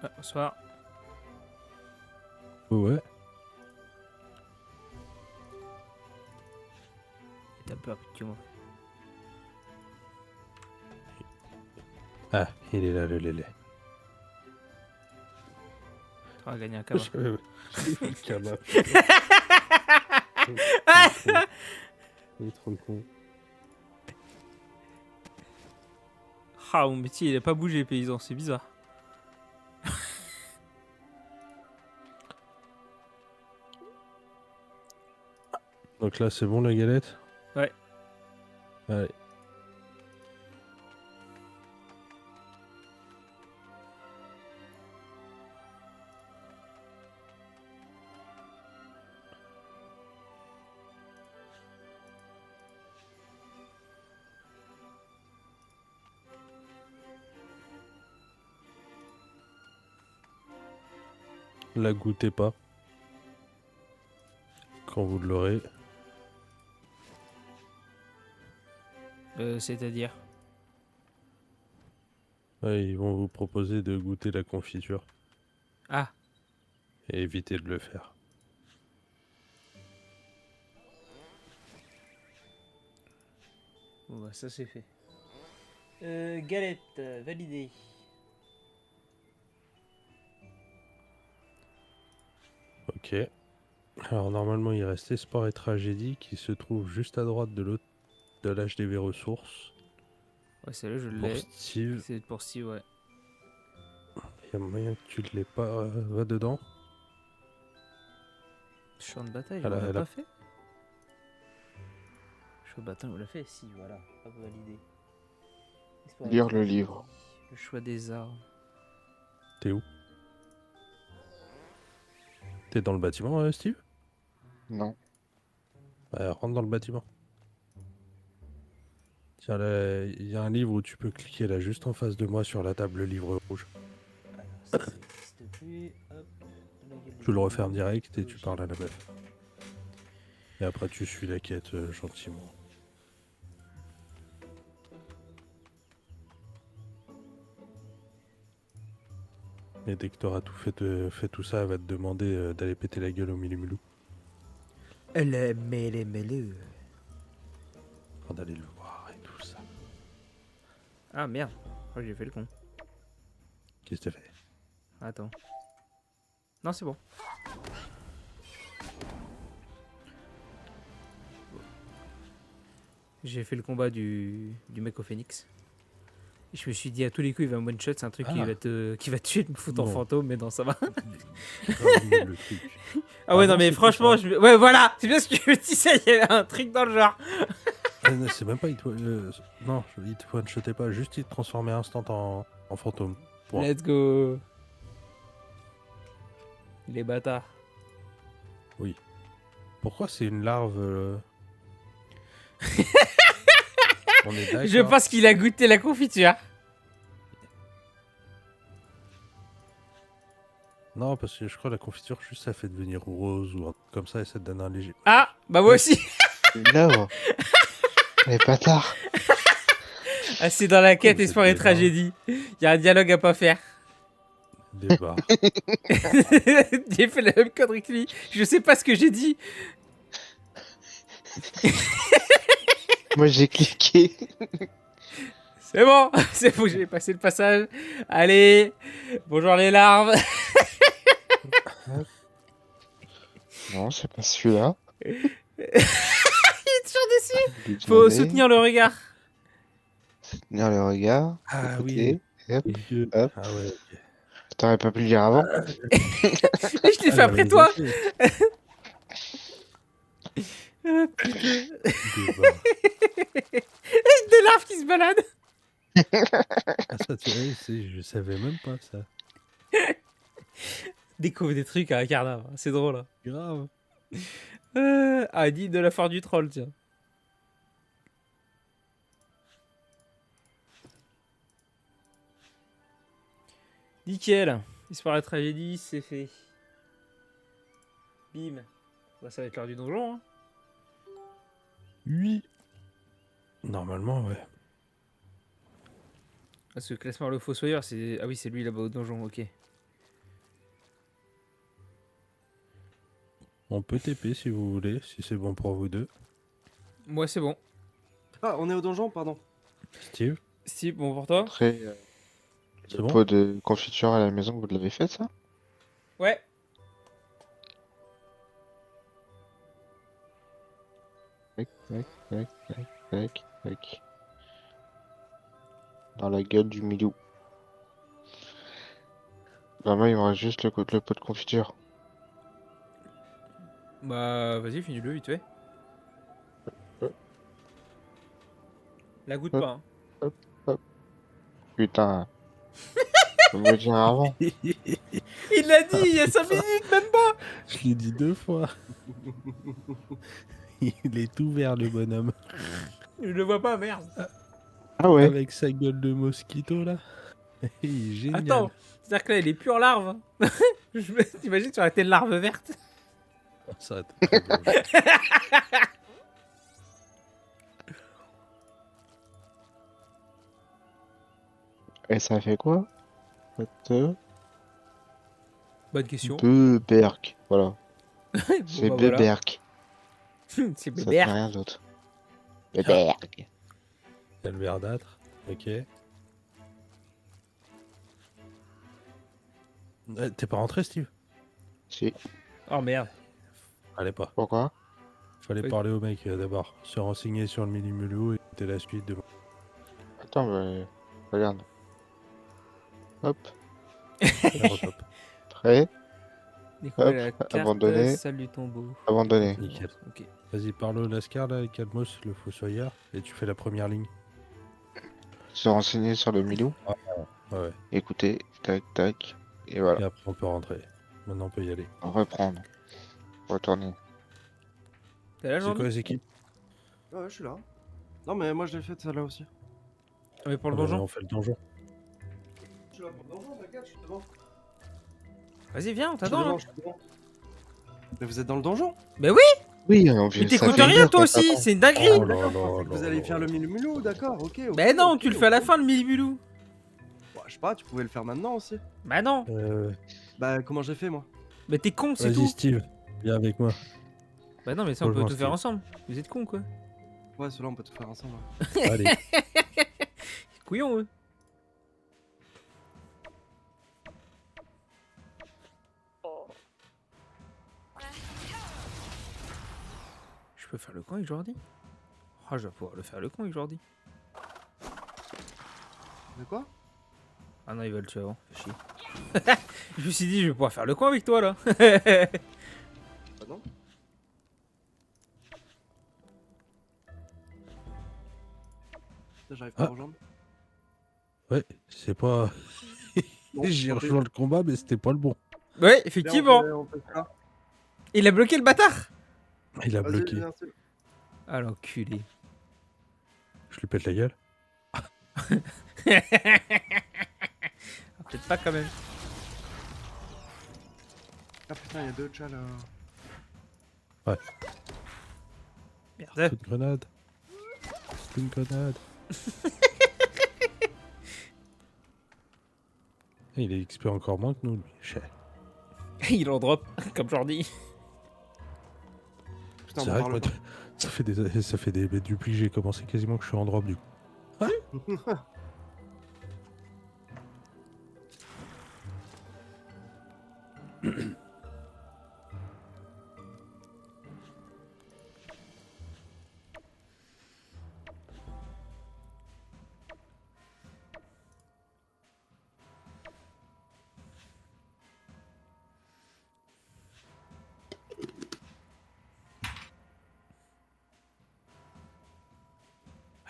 Ah, bonsoir. Ouais. T'as peur, petit moi. Ah, il est là le lélé. T'auras gagné un cabas. J'ai vu le cabas. Il est trop con. Ah, mon métier, il a pas bougé, paysan, c'est bizarre. Donc là, c'est bon la galette? Ouais. Allez. La goûtez pas. Quand vous l'aurez. C'est-à-dire. Ouais, ils vont vous proposer de goûter la confiture Ah, et éviter de le faire. bon bah ça c'est fait. Galette, validé. Ok. Alors normalement il reste Espoir et Tragédie qui se trouve juste à droite de l'autre de l'HDV Ressources. Ouais, celle-là je Pour l'ai. Steve, C'est pour si, ouais. il y a moyen que tu ne l'aies pas. Va dedans. Champ de bataille, Elle on a- l'a elle a- pas fait. Champ de bataille, on l'a fait. Si, voilà. Hop, validé. Espoir et Lire le tragédie. livre. Le choix des arts. T'es où? T'es dans le bâtiment, Steve? Non. Bah, rentre dans le bâtiment. Tiens, là, il y a un livre où tu peux cliquer là, juste en face de moi sur la table, le livre rouge. Alors, ça n'existe plus. Hop. La gueule Tu le des refermes vidéos, direct et tu logique. parles à la meuf. Et après, tu suis la quête gentiment. Et dès que t'auras tout fait tout ça, elle va te demander d'aller péter la gueule au Milumulu. Le mêlé. Avant d'aller le voir et tout ça. Ah merde. Oh, j'ai fait le con. Qu'est-ce que t'as fait? Attends. Non, c'est bon. J'ai fait le combat du mec au phénix. Et je me suis dit à tous les coups il va me one shot, c'est un truc qui Ah. va te tuer, de me foutre en Non. fantôme, mais non ça va. Grave nul, le truc. Ah ouais Avant, non mais c'était franchement, ça. ouais voilà, c'est bien ce que je me disais, il y avait un truc dans le genre. Non, c'est même pas non, il te one-shotait pas, juste il te transformait instant en fantôme. Point. Let's go. Les bâtards. Pourquoi c'est une larve On est d'accord. Je pense qu'il a goûté la confiture. Non, parce que je crois que la confiture, juste ça fait devenir rose ou un truc comme ça et ça te donne un léger. Ah bah moi aussi. L'œuvre. Les bâtards. Ah c'est dans la quête vous êtes espoir et des tragédie. Il y a un dialogue à pas faire. Des barres. J'ai fait la même connerie que lui. Je sais pas ce que j'ai dit. Moi j'ai cliqué. C'est bon, c'est bon, j'ai passé le passage. Allez, bonjour les larves. Non, c'est pas celui-là. Il est toujours dessus. Je lui Faut demandais. soutenir le regard. Soutenir le regard. Ah Écouter. Hop. Hop. Ah ouais, ok. T'aurais pas pu le dire avant. Et je l'ai fait après toi. Ah, putain. Des barres. Des larves qui se baladent. Ah, ça, je savais même pas ça. Découvre des trucs à un quart d'heure. C'est drôle. Hein. Grave. Ah, dit de la foire du troll, tiens. Nickel. Histoire de tragédie, c'est fait. Bim. Bah, ça va être l'heure du donjon. Hein. Oui. Normalement, ouais. Parce que Classement le Fossoyeur, c'est. Ah oui, c'est lui là-bas au donjon, ok. On peut TP si vous voulez, si c'est bon pour vous deux. Moi, c'est bon. Ah, on est au donjon, pardon. Steve, Steve, bon pour toi? Après, c'est le bon? pot de confiture à la maison, vous l'avez fait ça? Ouais. Tac. Dans la gueule du milieu. Bah moi il me reste juste le pot de confiture. Bah, vas-y, finis-le vite fait. La goûte pas, hein. Putain. Faut me le dire avant. Il l'a dit il y a 5 minutes, même pas. Je l'ai dit 2 fois. Il est tout vert le bonhomme. Je le vois pas, merde. Ah ouais. Avec sa gueule de mosquito là. Il est génial. Attends, c'est-à-dire que là, il est pure larve. hein. T'imagines, tu aurais été une larve verte. Ça va être très drôle. Et ça fait quoi? De Bonne question. Beberk. Voilà. Bon, C'est bah voilà. Beberk. C'est Ça fait bébert. rien d'autre. Beberk. Il y a le verdâtre. Ok. T'es pas rentré, Steve? Si. Oh merde. Allez pas. Pourquoi? Fallait Oui. parler au mec d'abord. Se renseigner sur le Minimulu et c'était la suite de. Attends, mais... Regarde. Hop. Alors, hop. Prêt. Découvrir Hop, la carte, abandonné. salle du tombeau. Abandonné. Nickel. Ok. Vas-y, parle au Lascar là, avec Calmos, le fossoyeur, et tu fais la première ligne. Se renseigner sur le Milou. Ouais. Écoutez. Tac, tac. Et voilà. Et après on peut rentrer. Maintenant on peut y aller. Reprendre. Retourner. T'es là, C'est Jordi? quoi les équipes? Ouais, je suis là. Non, mais moi je l'ai fait celle-là aussi. Ah, mais pour le Ah bah, donjon? on fait le donjon. Je suis là pour le donjon, t'inquiète, je suis devant. Vas-y, viens, on Je suis t'attend devant, là. je suis devant. Mais vous êtes dans le donjon? Mais oui, Oui, on vient mais t'écoutes rien toi aussi, c'est une dinguerie. Oh là D'accord, là je pensais que là vous alliez là faire là. le Minimulu, d'accord, ok. Mais non, ok, tu le fais à la ok. fin le Milibulou. Bah, je sais pas, tu pouvais le faire maintenant aussi. Bah non, Bah, comment j'ai fait moi? mais t'es con, c'est Vas-y tout. Steve, viens avec moi. Bah non, mais ça on peut Rejoins tout faire Steve. ensemble. Vous êtes cons quoi. Ouais, ceux-là on peut tout faire ensemble. Ouais. Allez. Couillons eux. Je peux faire le con avec Jordi? Oh, je vais pouvoir le faire le con avec Jordi. De quoi? Ah non, il va le tuer avant, fais chier. Je me suis dit, je vais pouvoir faire le con avec toi là. Bah non. Putain, j'arrive pas à Ah. rejoindre. Ouais, c'est pas. Bon, J'ai ok. rejoint le combat, mais c'était pas le bon. Ouais, Viens, effectivement. on fait ça. Il a bloqué le bâtard. Il a Vas-y, bloqué. viens, c'est- Ah l'enculé. Je lui pète la gueule. Ah, peut-être pas quand même. Ah putain, il y a deux chats là. Merde. Coup de grenade. Coup de grenade. Il est XP encore moins que nous, lui. Chais. Il en drop, comme Jordi. Putain, C'est on vrai que parle moi, pas. ça fait des depuis que j'ai commencé quasiment que je suis en drop du coup.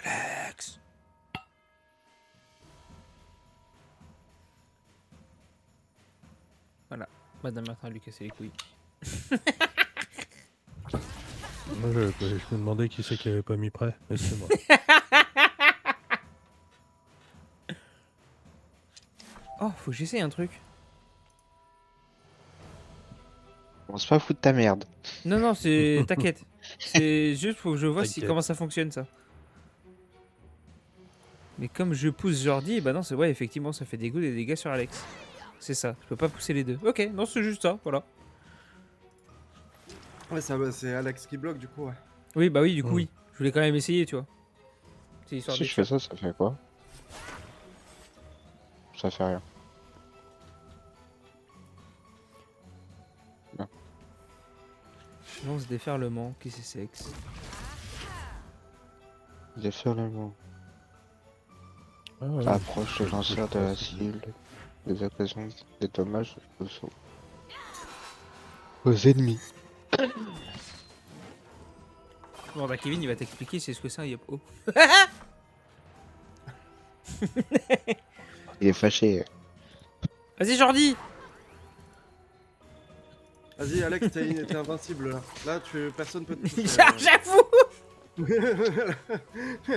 Alex. Voilà, Madame Martin lui casser les couilles. Moi, je me demandais qui c'est qui avait pas mis prêt, mais c'est moi. Oh, faut que j'essaye un truc. On se pas foutre de ta merde. Non, non, c'est. T'inquiète. C'est juste faut que je vois si T'inquiète. comment ça fonctionne ça. Mais comme je pousse Jordi, bah non, c'est ouais, effectivement, ça fait des dégâts sur Alex. C'est ça, je peux pas pousser les deux. Ok, non, c'est juste ça, voilà. Ouais, c'est Alex qui bloque du coup, ouais. Oui, bah oui, du coup, Mm. oui. Je voulais quand même essayer, tu vois. C'est histoire Si de je fais ça, ça fait quoi? Ça fait rien. lance déferlement, qui c'est sexe. Déferlement. Ah, ouais. Approche le lanceur de la cible. Des occasions des dommages aux ennemis. Bon, bah Kevin, il va t'expliquer c'est ce que c'est un Yop-Oh. Il est fâché. Vas-y, Jordi. Vas-y, Alex, t'es invincible là. Là, personne peut te toucher. J'avoue.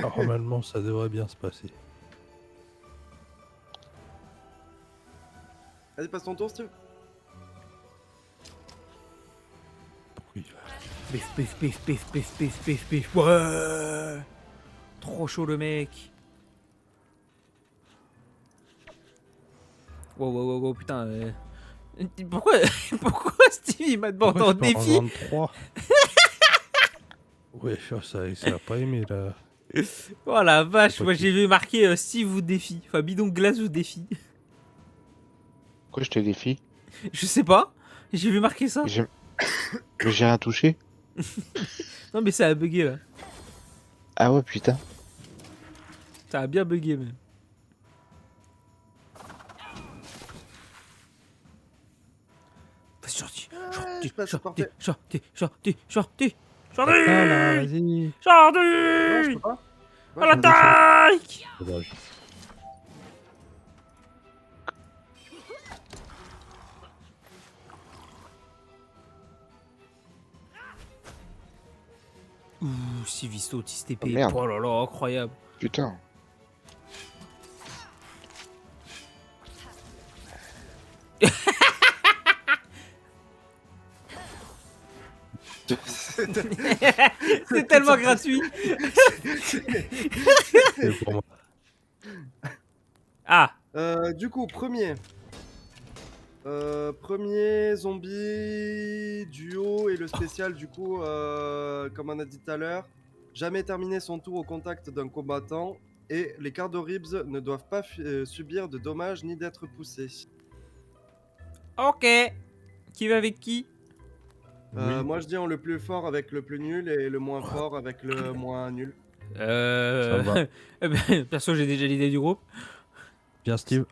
Normalement, ça devrait bien se passer. Vas-y, passe ton tour, Steve. Oui. Pif, pif, pif, pif, pif, pif, pif, pif. Ouais. Trop chaud le mec. Wow, putain. Pourquoi, pourquoi Steve il m'a demandé Pourquoi en je pars en défi? 23 Ouais, ça a pas aimé là. Oh la vache, Faut pas moi qu'il- j'ai vu marqué Steve vous défie. Enfin, bidon de glace vous défie. Pourquoi je te défie? Je sais pas. J'ai vu marquer ça. J'ai Mais j'ai rien touché. Non, mais ça a bugué là. Ah ouais, putain. Ça a bien bugué même. Vas-y, sorti. je passe, c'est parfait. Sorti. Ah là, vas-y. Non, je peux pas. À Ouais, je peux pas. l'attaque! Dommage. Ouh, Sivisto, Tis Oh, TP. merde. Oh là là, incroyable. Putain. C'est tellement gratuit. C'est pour moi. Ah, Du coup, premier. Premier zombie duo et le spécial du coup, comme on a dit tout à l'heure, jamais terminer son tour au contact d'un combattant et les cartes de ribs ne doivent pas subir de dommages ni d'être poussés. ok. Qui va avec qui? Oui. Moi je dis le plus fort avec le plus nul et le moins fort avec le moins nul. Ça va. Eh ben, perso, j'ai déjà l'idée du groupe. Bien, Steve.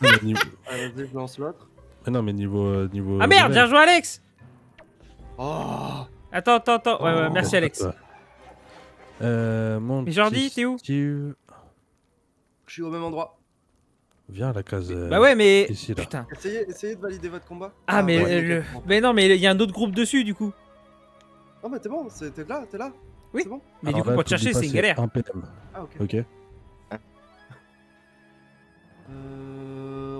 Non, mais niveau... Vas-y, je lance l'autre. mais non, mais niveau. Ah merde, bien level. joué, Alex. Oh Attends. Ouais, merci, Alex. Mon Et Jordi, petit t'es où? Steve, Je suis au même endroit. viens à la case. Bah ouais, mais. Ici, là. Putain. Essayez de valider votre combat. Ah, mais ouais, le. ok, bon. Mais non, mais il y a un autre groupe dessus, du coup. Oh mais t'es bon, t'es là. Oui. C'est bon. Mais Alors du coup, là, pour te t'oublies chercher, pas, c'est une galère. 1 PM. Ah ok. Ok.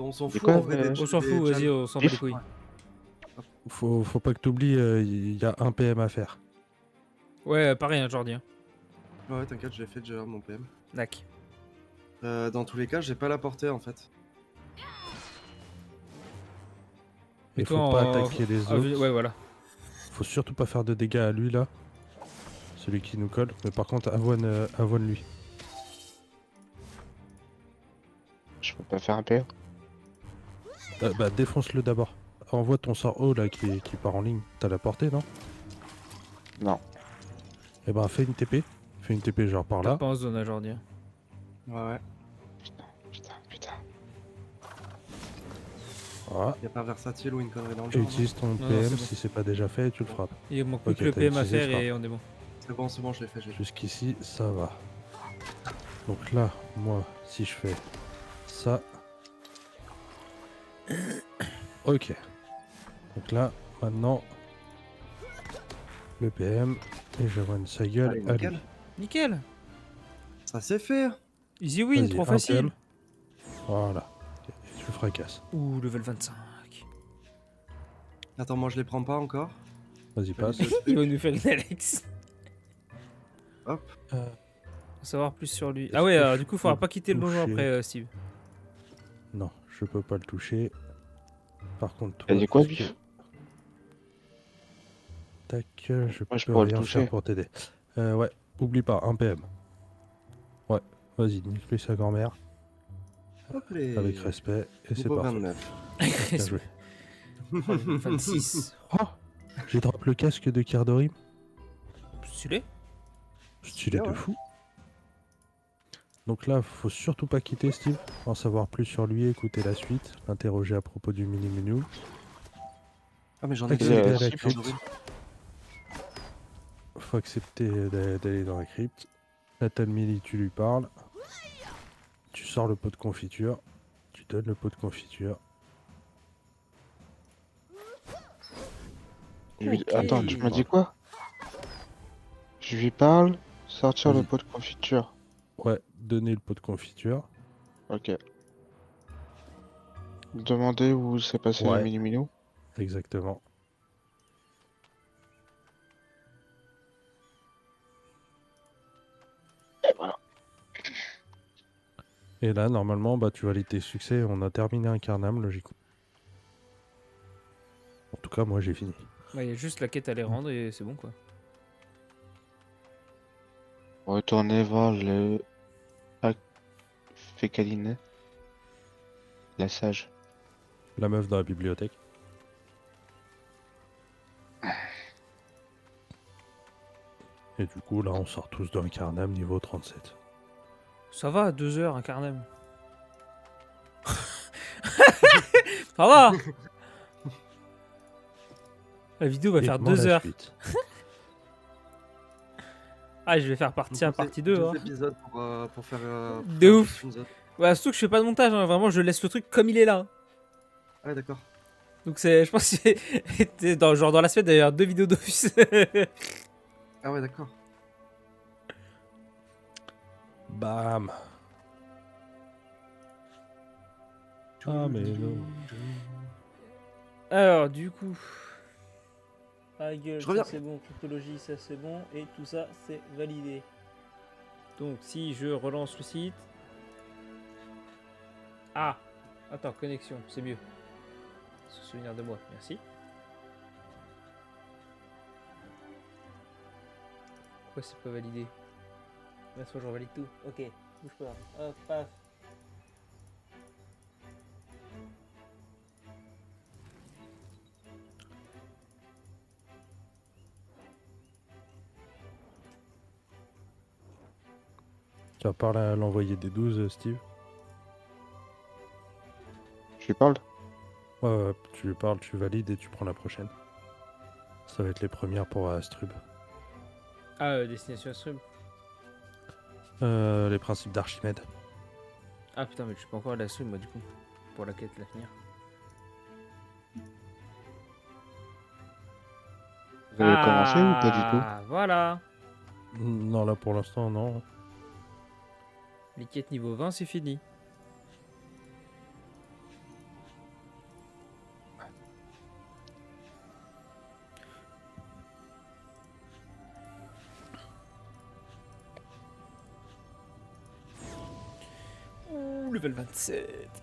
On s'en C'est fout quoi, en vrai des On s'en des fout, vas-y, challenges. on s'en bat les couilles. Faut pas que t'oublies, il y a 1 PM à faire. Ouais, pareil, hein, Jordi. Hein. Ouais, t'inquiète, je l'ai fait déjà mon PM. Dac. Dans tous les cas, j'ai pas la portée en fait. Il toi, faut pas en- attaquer les Ah, autres. ouais, voilà. Faut surtout pas faire de dégâts à lui là. Celui qui nous colle. Mais par contre, avoine lui. Je peux pas faire un PO. Bah défonce-le d'abord. Envoie ton sort haut là qui part en ligne. T'as la portée, non? Non. Et ben fais une TP. Fais une TP genre par T'as là. pas en zone, hein, Jordi. Ouais. Putain. Voilà. Y a pas versatile ou une connerie dans le Et genre. utilise ton non, PM c'est bon. si c'est pas déjà fait et tu le frappes. Il manque plus Ok, que le t'as PM à utilisé, faire je et on est bon. C'est bon, je l'ai fait. Jusqu'ici, ça va. Donc là, moi, si je fais ça. Ok. Donc là, maintenant, le PM. Et j'avoine sa gueule Allez, à nickel. lui. Nickel. Ça c'est fait. Easy win, Vas-y, trop un facile. PM. Voilà. Et tu le fracasses. Ouh, level 25. Attends, moi je les prends pas encore. Vas-y, passe. Il va nous faire une Alex. Hop. Euh, Faut savoir plus sur lui. Est-ce Ah ouais, que alors, je du coup, faudra peux pas quitter le donjon toucher après, Steve. non, je peux pas le toucher. Par contre, toi, T'as dit quoi, parce que- Vif? Tac, je Moi, je peux pourrais le rien toucher. faire pour t'aider. Ouais, oublie pas, 1 PM. Ouais, vas-y, nique-lui sa grand-mère. Hop les. Avec respect, et c'est Niveau parfait. 29. Bien joué. Oh, level 26. Oh, j'ai drop le casque de Cardorim. Stylé. Stylé Ouais, de ouais. fou. Donc là, faut surtout pas quitter Steve. En savoir plus sur lui, écouter la suite, l'interroger à propos du mini-menu. Ah mais j'en ai Accéder deux, à la super crypte. doré. Faut accepter d'aller dans la crypte. Natalmili, tu lui parles. Tu sors le pot de confiture. Tu donnes le pot de confiture. Attends, tu m'as dit quoi? Je lui parle, sortir le Vas-y. pot de confiture. Ouais, donner le pot de confiture. Ok. Demander où s'est passé Ouais. le mini-minou. Exactement. Et voilà. Et là, normalement, bah, tu valides tes succès. On a terminé un Carnam, logiquement. En tout cas, moi, j'ai fini. Ouais, il y a juste la quête à les rendre et c'est bon quoi. Retournez voir le Fécaline, la sage. La meuf dans la bibliothèque. Et du coup, là, on sort tous d'un Carnam niveau 37. Ça va, 2 heures un carnam. Ça va. La vidéo va faire Vivement 2 la heures. suite. Ah, je vais faire partie 1, partie 2. Hein. épisodes pour faire. pour De faire un ouf. petit épisode. Ouais, surtout que je fais pas de montage, hein. Vraiment, je laisse le truc comme il est là. Ah, d'accord. Donc c'est, je pense que c'est genre dans la semaine d'ailleurs 2 vidéos Dofus. Ah, ouais, d'accord. Bam. Ah, mais non. Alors du coup, ah gueule, Je reviens. ça c'est bon, cryptologie ça c'est bon et tout ça c'est validé. Donc si je relance le site, ah, attends connexion, c'est mieux. Se souvenir de moi, merci. Pourquoi c'est pas validé? Laisse-moi je revalide tout. Ok, bouge pas. Hop, paf. Tu vas parler à l'envoyé des 12, Steve. Je lui parle? Ouais, tu lui parles, tu valides et tu prends la prochaine. Ça va être les premières pour Astrub. Ah, destination Astrum. Les principes d'Archimède. Ah putain, mais je suis pas encore à la Astrum moi du coup. Pour la quête l'avenir. Vous avez commencé ou pas du tout? Ah, voilà. Non, là pour l'instant, non. Les quêtes niveau 20, c'est fini. Ouh, level 27.